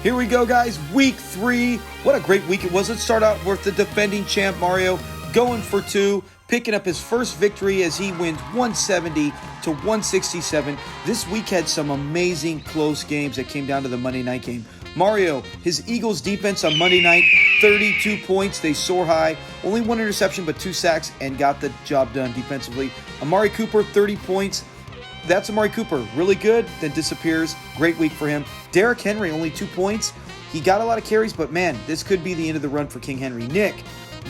Here we go, guys. Week 3. What a great week it was. Let's start out with the defending champ, Mario, going for 2, picking up his first victory as he wins 170 to 167. This week had some amazing close games that came down to the Monday night game. Mario, his Eagles defense on Monday night, 32 points. They soar high. Only 1 interception, but 2 sacks, and got the job done defensively. Amari Cooper, 30 points. That's Amari Cooper. Really good, then disappears. Great week for him. Derrick Henry, only 2 points. He got a lot of carries, but man, this could be the end of the run for King Henry. Nick,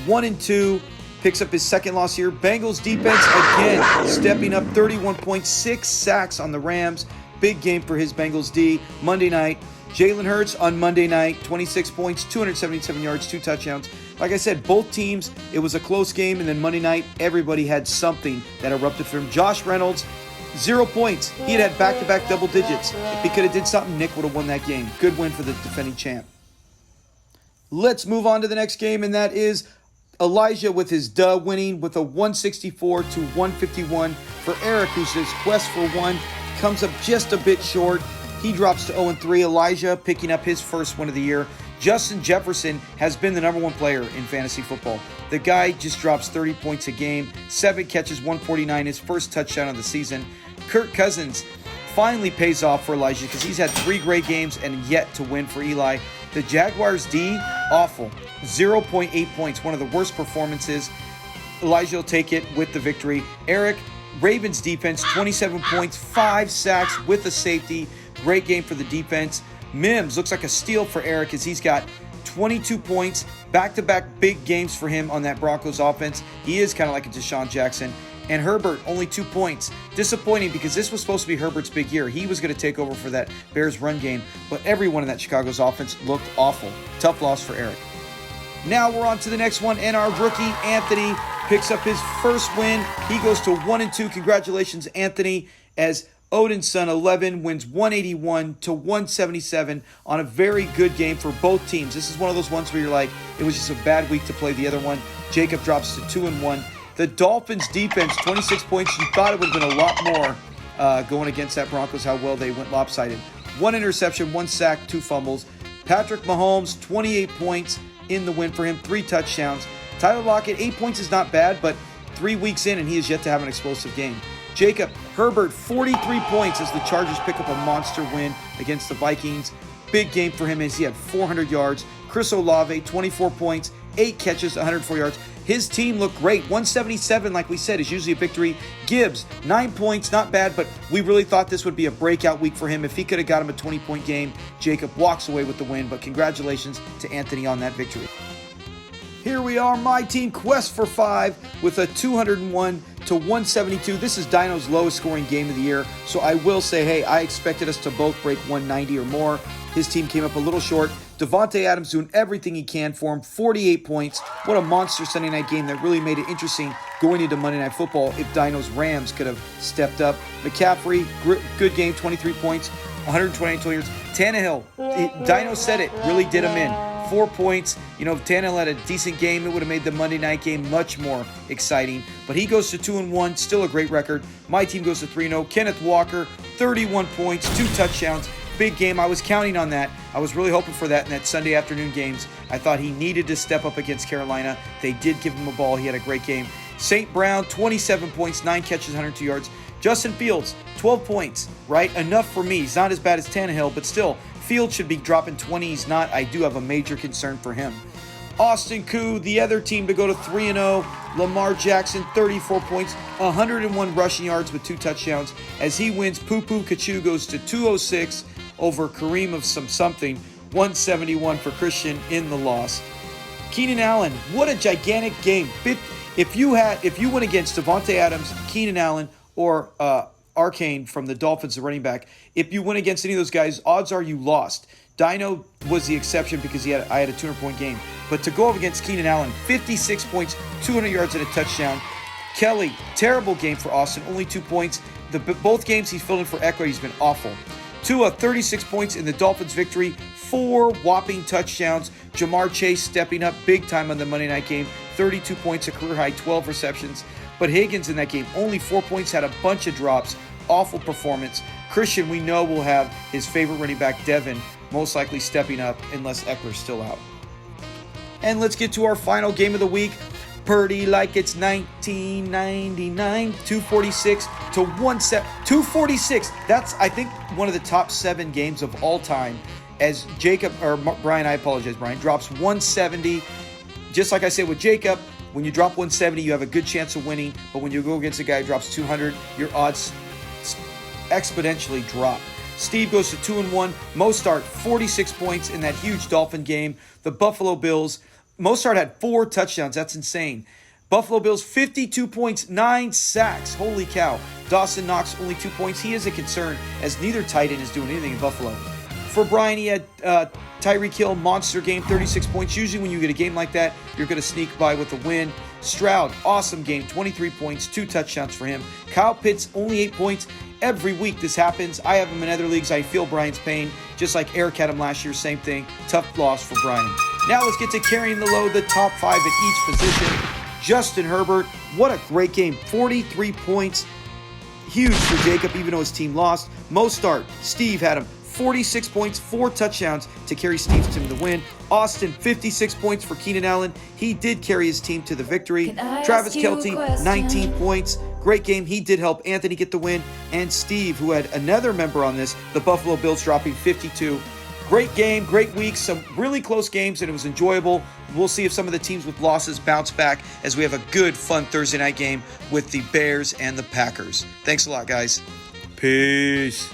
1-2, picks up his second loss here. Bengals defense again, stepping up, 31 points, 6 sacks on the Rams. Big game for his Bengals D. Monday night, Jalen Hurts on Monday night, 26 points, 277 yards, 2 touchdowns. Like I said, both teams, it was a close game, and then Monday night, everybody had something that erupted for him. Josh Reynolds, 0 points. He had back-to-back double digits. If he could have did something, Nick would have won that game. Good win for the defending champ. Let's move on to the next game, and that is Elijah with his winning with a 164 to 151 for Eric, who's his quest for 1 comes up just a bit short. He drops to 0-3. Elijah picking up his first win of the year. Justin Jefferson has been the number 1 player in fantasy football. The guy just drops 30 points a game, 7 catches, 149, his first touchdown of the season. Kirk Cousins finally pays off for Elijah because he's had 3 great games and yet to win for Eli. The Jaguars D, awful. 0.8 points, one of the worst performances. Elijah will take it with the victory. Eric, Ravens defense, 27 points, 5 sacks with a safety. Great game for the defense. Mims looks like a steal for Eric as he's got 22 points, back-to-back big games for him on that Broncos offense. He is kind of like a Deshaun Jackson. And Herbert, only 2 points. Disappointing because this was supposed to be Herbert's big year. He was going to take over for that Bears run game, but everyone in that Chicago's offense looked awful. Tough loss for Eric. Now we're on to the next one, and our rookie, Anthony, picks up his first win. He goes to 1-2. Congratulations, Anthony, as Odin's son 11 wins 181 to 177 on a very good game for both teams. This is one of those ones where you're like, it was just a bad week to play the other one. Jacob drops to 2-1. The Dolphins defense, 26 points. You thought it would have been a lot more going against that Broncos, how well they went lopsided. 1 interception, 1 sack, 2 fumbles. Patrick Mahomes, 28 points in the win for him, 3 touchdowns. Tyler Lockett, 8 points is not bad, but 3 weeks in and he has yet to have an explosive game. Jacob Herbert, 43 points as the Chargers pick up a monster win against the Vikings. Big game for him as he had 400 yards. Chris Olave, 24 points, 8 catches, 104 yards. His team looked great. 177, like we said, is usually a victory. Gibbs, 9 points, not bad, but we really thought this would be a breakout week for him. If he could have got him a 20-point game, Jacob walks away with the win, but congratulations to Anthony on that victory. Here we are, my team, quest for 5 with a 201 to 172. This is Dino's lowest scoring game of the year, so I will say, hey, I expected us to both break 190 or more. His team came up a little short. Devontae Adams doing everything he can for him, 48 points. What a monster Sunday night game that really made it interesting going into Monday Night Football if Dino's Rams could have stepped up. McCaffrey, good game, 23 points, 128 total yards. Tannehill, Dino said it, really did him in. 4 points. You know, if Tannehill had a decent game, it would have made the Monday night game much more exciting. But he goes to 2-1, still a great record. My team goes to 3-0. Kenneth Walker, 31 points, 2 touchdowns. Big game. I was counting on that. I was really hoping for that in that Sunday afternoon games. I thought he needed to step up against Carolina. They did give him a ball. He had a great game. St. Brown, 27 points, 9 catches, 102 yards. Justin Fields, 12 points, right? Enough for me. He's not as bad as Tannehill, but still, Fields should be dropping 20. He's not. I do have a major concern for him. Austin Koo, the other team to go to 3-0. Lamar Jackson, 34 points, 101 rushing yards with 2 touchdowns. As he wins, Poo-Poo Kachu goes to 206 over Kareem of something, 171 for Christian in the loss. Keenan Allen, what a gigantic game. If you went against Devontae Adams, Keenan Allen, or Arcane from the Dolphins, the running back, if you went against any of those guys, odds are you lost. Dino was the exception because I had a 200-point game. But to go up against Keenan Allen, 56 points, 200 yards and a touchdown. Kelly, terrible game for Austin, only 2 points. Both games he's filled in for Eckler, he's been awful. Tua, 36 points in the Dolphins' victory, 4 whopping touchdowns. Jamar Chase stepping up big time on the Monday night game, 32 points, a career high, 12 receptions. But Higgins in that game, only 4 points, had a bunch of drops. Awful performance. Christian, we know, will have his favorite running back, Devin, most likely stepping up unless Eckler's still out. And let's get to our final game of the week. Purdy like it's 1999, 246 to 246. That's, I think, one of the top 7 games of all time. As Brian, I apologize, Brian, drops 170. Just like I said with Jacob, when you drop 170, you have a good chance of winning. But when you go against a guy who drops 200, your odds exponentially drop. Steve goes to 2-1. Mostart, 46 points in that huge Dolphin game. The Buffalo Bills, Mostart had 4 touchdowns. That's insane. Buffalo Bills, 52 points, 9 sacks. Holy cow. Dawson Knox, only 2 points. He is a concern as neither tight end is doing anything in Buffalo. For Brian, he had Tyreek Hill, monster game, 36 points. Usually when you get a game like that, you're going to sneak by with a win. Stroud, awesome game, 23 points, 2 touchdowns for him. Kyle Pitts, only 8 points. Every week this happens. I have him in other leagues. I feel Brian's pain, just like Eric had him last year, same thing. Tough loss for Brian. Now let's get to carrying the load, the top 5 at each position. Justin Herbert, what a great game, 43 points. Huge for Jacob, even though his team lost. Mostart, Steve had him 46 points, 4 touchdowns to carry Steve's team to the win. Austin, 56 points for Keenan Allen. He did carry his team to the victory. Travis Kelce, 19 points. Great game. He did help Anthony get the win. And Steve, who had another member on this, the Buffalo Bills dropping 52. Great game, great week, some really close games, and it was enjoyable. We'll see if some of the teams with losses bounce back as we have a good, fun Thursday night game with the Bears and the Packers. Thanks a lot, guys. Peace.